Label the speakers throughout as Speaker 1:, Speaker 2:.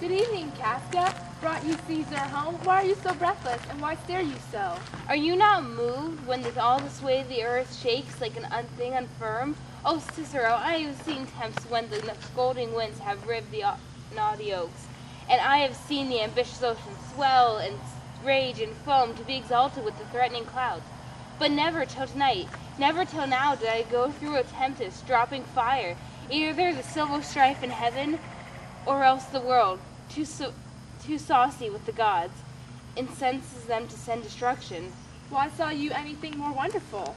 Speaker 1: Good evening, Casca. Brought you Caesar home? Why are you so breathless, and why stare you so?
Speaker 2: Are you not moved when all the sway of the earth shakes like an thing unfirm? O Cicero, I have seen temps when the scolding winds have rived the knotty oaks, and I have seen the ambitious ocean swell and rage and foam to be exalted with the threatening clouds. But never till tonight, never till now did I go through a tempest, dropping fire. Either there's a civil strife in heaven, or else the world, too saucy with the gods, incenses them to send destruction.
Speaker 1: Why saw you anything more wonderful?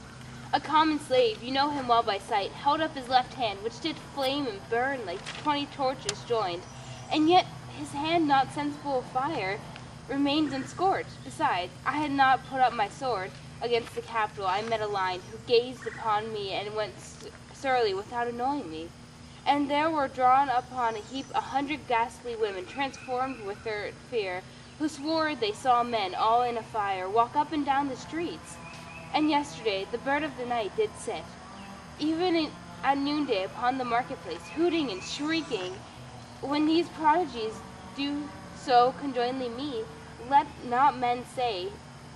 Speaker 2: A common slave, you know him well by sight, held up his left hand, which did flame and burn like 20 torches joined, and yet his hand, not sensible of fire, remained unscorched. Besides, I had not put up my sword against the Capitol. I met a lion, who gazed upon me and went surly without annoying me. And there were drawn upon a heap 100 ghastly women, transformed with their fear, who swore they saw men all in a fire walk up and down the streets. And yesterday the bird of the night did sit, even at noonday upon the marketplace, hooting and shrieking. When these prodigies do so conjointly meet, let not men say,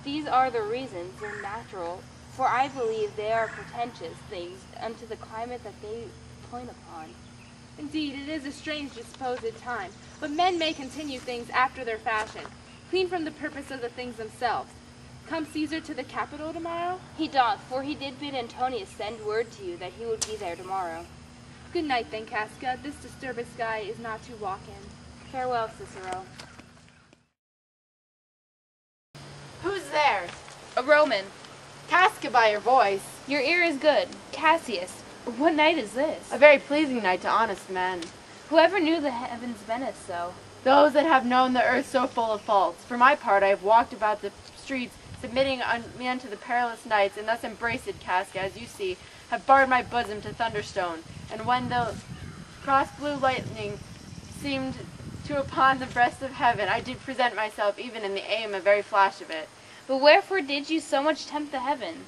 Speaker 2: these are the reasons, they're natural, for I believe they are portentous things unto the climate that they point upon.
Speaker 1: Indeed, it is a strange disposed time, but men may continue things after their fashion, clean from the purpose of the things themselves. Come Caesar to the Capitol tomorrow?
Speaker 2: He doth, for he did bid Antonius send word to you that he would be there tomorrow.
Speaker 1: Good night then, Casca. This disturbed sky is not to walk in.
Speaker 2: Farewell, Cicero.
Speaker 3: Who's there?
Speaker 2: A Roman.
Speaker 3: Casca by your voice.
Speaker 2: Your ear is good. Cassius, what night is this?
Speaker 3: A very pleasing night to honest men.
Speaker 2: Whoever knew the heavens menace so?
Speaker 3: Those that have known the earth so full of faults. For my part, I have walked about the streets, submitting me unto the perilous nights, and thus embraced Casca, as you see, have barred my bosom to thunderstone. And when the cross-blue lightning seemed to upon the breast of heaven, I did present myself, even in the aim, a very flash of it.
Speaker 2: But wherefore did you so much tempt the heavens?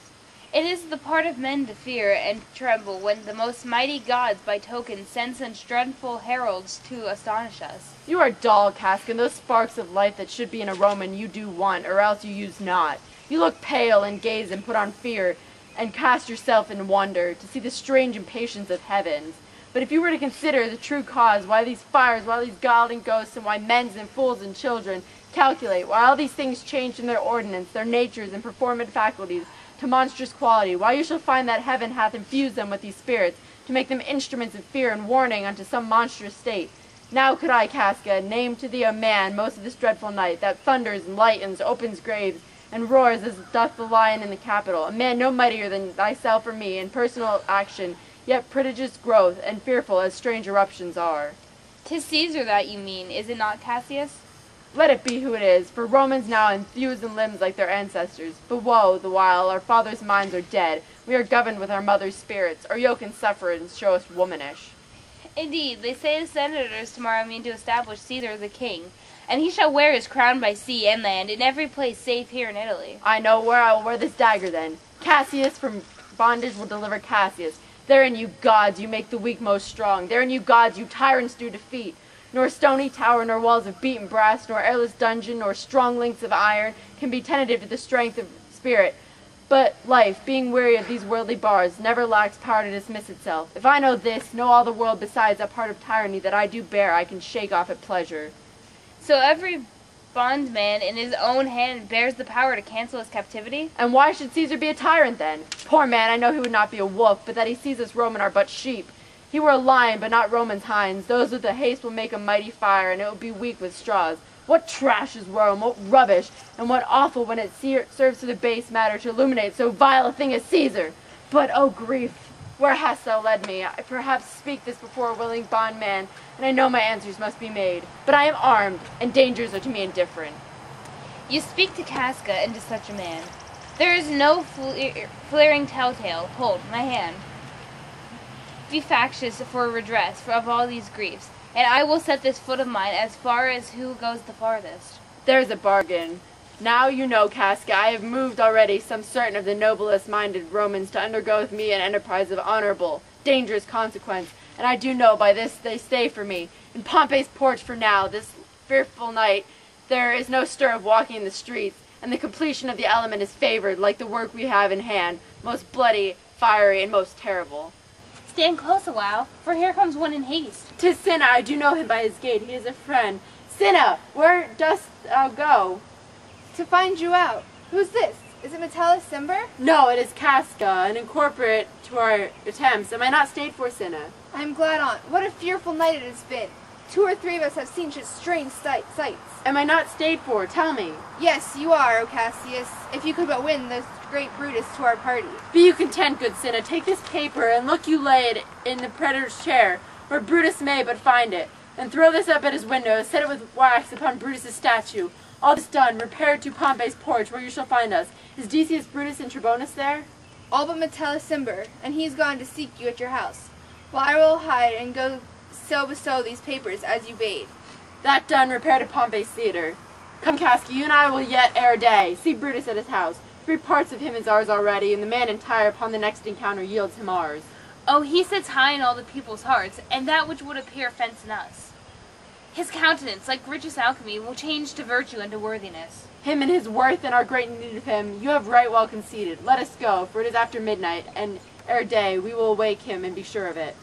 Speaker 2: It is the part of men to fear and tremble when the most mighty gods by token send such dreadful heralds to astonish us.
Speaker 3: You are dull, Casca, and those sparks of life that should be in a Roman you do want, or else you use not. You look pale, and gaze, and put on fear, and cast yourself in wonder, to see the strange impatience of heavens. But if you were to consider the true cause, why these fires, why these god and ghosts, and why men and fools and children calculate, why all these things change in their ordinance, their natures, and performant faculties, to monstrous quality, why you shall find that heaven hath infused them with these spirits, to make them instruments of fear and warning unto some monstrous state. Now could I, Casca, name to thee a man most of this dreadful night, that thunders and lightens, opens graves, and roars as doth the lion in the Capitol, a man no mightier than thyself or me in personal action, yet prodigious growth, and fearful as strange eruptions are.
Speaker 2: 'Tis Caesar that you mean, is it not, Cassius?
Speaker 3: Let it be who it is, for Romans now enthuse in limbs like their ancestors. But woe, the while our fathers' minds are dead, we are governed with our mother's spirits, our yoke and sufferance show us womanish.
Speaker 2: Indeed, they say the senators tomorrow mean to establish Caesar the king, and he shall wear his crown by sea and land in every place save here in Italy.
Speaker 3: I know where I will wear this dagger then. Cassius from bondage will deliver Cassius. Therein, you gods, you make the weak most strong. Therein, you gods, you tyrants do defeat. Nor stony tower, nor walls of beaten brass, nor airless dungeon, nor strong links of iron can be tentative to the strength of spirit. But life, being weary of these worldly bars, never lacks power to dismiss itself. If I know this, know all the world besides that part of tyranny that I do bear, I can shake off at pleasure.
Speaker 2: So every bondman in his own hand bears the power to cancel his captivity?
Speaker 3: And why should Caesar be a tyrant then? Poor man, I know he would not be a wolf, but that he sees us Roman are but sheep. He were a lion, but not Roman's hinds. Those with the haste will make a mighty fire, and it will be weak with straws. What trash is Rome, what rubbish, and what awful when it serves to the base matter to illuminate so vile a thing as Caesar. But, oh grief, where hast thou led me? I perhaps speak this before a willing bondman, and I know my answers must be made. But I am armed, and dangers are to me indifferent.
Speaker 2: You speak to Casca and to such a man. There is no flaring telltale. Hold my hand. Be factious for redress of all these griefs, and I will set this foot of mine as far as who goes the farthest.
Speaker 3: There's a bargain. Now you know, Casca, I have moved already some certain of the noblest minded Romans to undergo with me an enterprise of honorable, dangerous consequence, and I do know by this they stay for me. In Pompey's porch for now, this fearful night there is no stir of walking in the streets, and the completion of the element is favored like the work we have in hand, most bloody, fiery, and most terrible.
Speaker 2: Stand close a while, for here comes one in haste.
Speaker 3: 'Tis Cinna, I do know him by his gait, he is a friend. Cinna, where dost thou go?
Speaker 4: To find you out. Who's this? Is it Metellus Cimber?
Speaker 3: No, it is Casca, an incorporate to our attempts. Am I not stayed for, Cinna?
Speaker 4: I am glad on't. What a fearful night it has been. 2 or 3 of us have seen such strange sights.
Speaker 3: Am I not stayed for? Tell me.
Speaker 4: Yes, you are, O Cassius, if you could but win this great Brutus to our party.
Speaker 3: Be you content, good Cinna. Take this paper, and look you lay it in the praetor's chair, where Brutus may but find it. And throw this up at his window, set it with wax upon Brutus's statue. All this done, repair to Pompey's porch, where you shall find us. Is Decius Brutus and Trebonus there?
Speaker 4: All but Metellus Cimber, and he is gone to seek you at your house. While I will hide and go bestow these papers as you bade.
Speaker 3: That done, repair to Pompey's theater. Come, Casca, you and I will yet ere day see Brutus at his house. 3 parts of him is ours already, and the man entire upon the next encounter yields him ours.
Speaker 2: Oh, he sits high in all the people's hearts, and that which would appear offense in us. His countenance, like richest alchemy, will change to virtue and to worthiness.
Speaker 3: Him and his worth and our great need of him, you have right well conceded. Let us go, for it is after midnight, and ere day we will awake him and be sure of it.